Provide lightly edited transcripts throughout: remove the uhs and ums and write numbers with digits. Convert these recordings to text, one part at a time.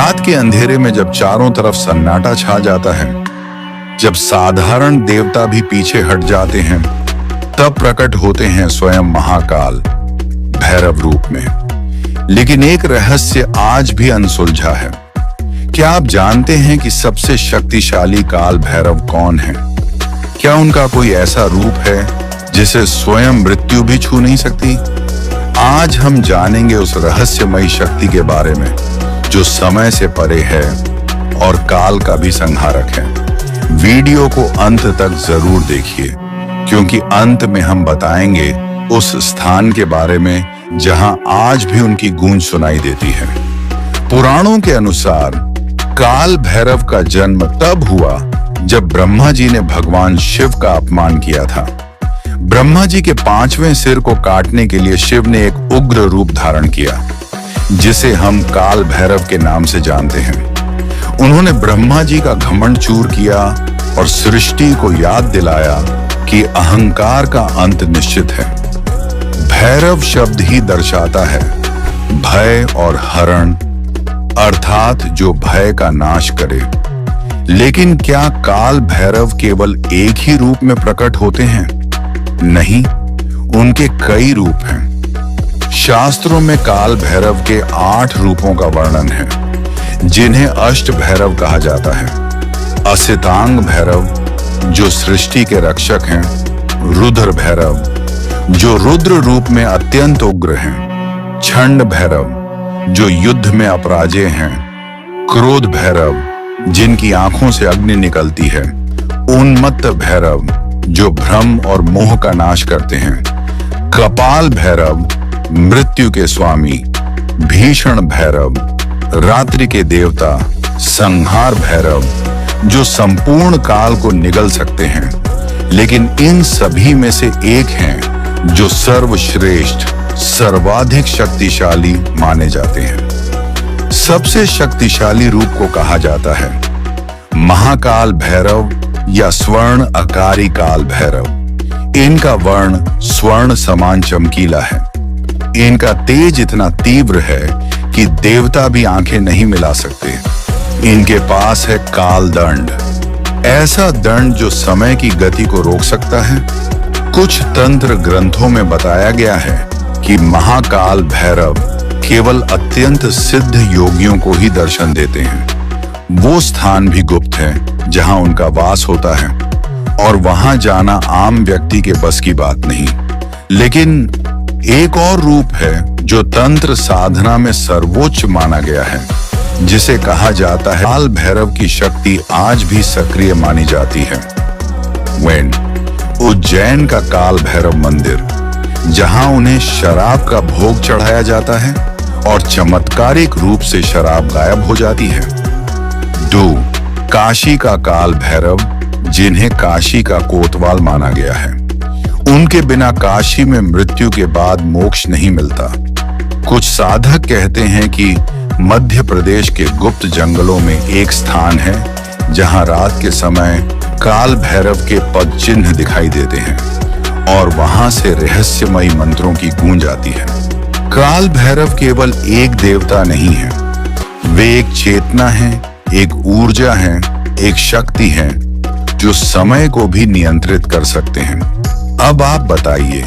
रात के अंधेरे में जब चारों तरफ सन्नाटा छा जाता है, जब साधारण देवता भी पीछे हट जाते हैं, तब प्रकट होते हैं स्वयं महाकाल भैरव रूप में। लेकिन एक रहस्य आज भी अनसुलझा है। क्या आप जानते हैं कि सबसे शक्तिशाली काल भैरव कौन है? क्या उनका कोई ऐसा रूप है जिसे स्वयं मृत्यु भी छू नहीं सकती? आज हम जानेंगे उस रहस्यमयी शक्ति के बारे में जो समय से परे है और काल का भी संहारक है। वीडियो को अंत तक जरूर देखिए, क्योंकि अंत में हम बताएंगे उस स्थान के बारे में जहां आज भी उनकी गूंज सुनाई देती है। पुराणों के अनुसार काल भैरव का जन्म तब हुआ जब ब्रह्मा जी ने भगवान शिव का अपमान किया था। ब्रह्मा जी के 5वें सिर को काटने के लिए शिव ने एक उग्र रूप धारण किया, जिसे हम काल भैरव के नाम से जानते हैं। उन्होंने ब्रह्मा जी का घमंड चूर किया और सृष्टि को याद दिलाया कि अहंकार का अंत निश्चित है। भैरव शब्द ही दर्शाता है भय और हरण, अर्थात जो भय का नाश करे। लेकिन क्या काल भैरव केवल एक ही रूप में प्रकट होते हैं? नहीं, उनके कई रूप हैं। शास्त्रों में काल भैरव के 8 रूपों का वर्णन है, जिन्हें अष्ट भैरव कहा जाता है। असितांग भैरव जो सृष्टि के रक्षक हैं, रुद्र भैरव जो रुद्र रूप में अत्यंत उग्र हैं, छंड भैरव जो युद्ध में अपराजेय हैं, क्रोध भैरव जिनकी आंखों से अग्नि निकलती है, उन्मत्त भैरव जो भ्रम और मोह का नाश करते हैं, कपाल भैरव मृत्यु के स्वामी, भीषण भैरव रात्रि के देवता, संहार भैरव जो संपूर्ण काल को निगल सकते हैं। लेकिन इन सभी में से एक हैं जो सर्वश्रेष्ठ, सर्वाधिक शक्तिशाली माने जाते हैं। सबसे शक्तिशाली रूप को कहा जाता है महाकाल भैरव या स्वर्ण आकारी काल भैरव। इनका वर्ण स्वर्ण समान चमकीला है। इनका तेज इतना तीव्र है कि देवता भी आंखें नहीं मिला सकते। इनके पास है काल दंड, ऐसा दंड जो समय की गति को रोक सकता है। कुछ तंत्र ग्रंथों में बताया गया है कि महाकाल भैरव केवल अत्यंत सिद्ध योगियों को ही दर्शन देते हैं। वो स्थान भी गुप्त है जहां उनका वास होता है, और वहां जाना आम व्यक्ति के बस की बात नहीं। लेकिन एक और रूप है जो तंत्र साधना में सर्वोच्च माना गया है, जिसे कहा जाता है काल भैरव की शक्ति आज भी सक्रिय मानी जाती है। उज्जैन का काल भैरव मंदिर, जहां उन्हें शराब का भोग चढ़ाया जाता है और चमत्कारिक रूप से शराब गायब हो जाती है। काशी का काल भैरव, जिन्हें काशी का कोतवाल माना गया है। उनके बिना काशी में मृत्यु के बाद मोक्ष नहीं मिलता। कुछ साधक कहते हैं कि मध्य प्रदेश के गुप्त जंगलों में एक स्थान है जहां रात के समय काल भैरव के पद चिन्ह दिखाई देते हैं और वहां से रहस्यमयी मंत्रों की गूंज आती है। काल भैरव केवल एक देवता नहीं है, वे एक चेतना है, एक ऊर्जा है, एक शक्ति है जो समय को भी नियंत्रित कर सकते हैं। अब आप बताइए,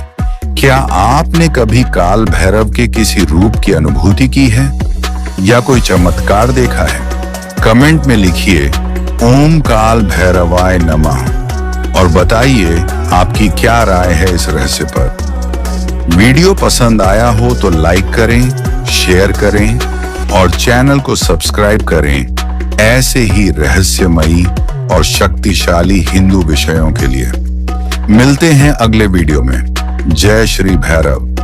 क्या आपने कभी काल भैरव के किसी रूप की अनुभूति की है या कोई चमत्कार देखा है? कमेंट में लिखिए ओम काल भैरवाय नमः और बताइए आपकी क्या राय है इस रहस्य पर। वीडियो पसंद आया हो तो लाइक करें, शेयर करें और चैनल को सब्सक्राइब करें ऐसे ही रहस्यमयी और शक्तिशाली हिंदू विषयों के लिए। मिलते हैं अगले वीडियो में। जय श्री भैरव।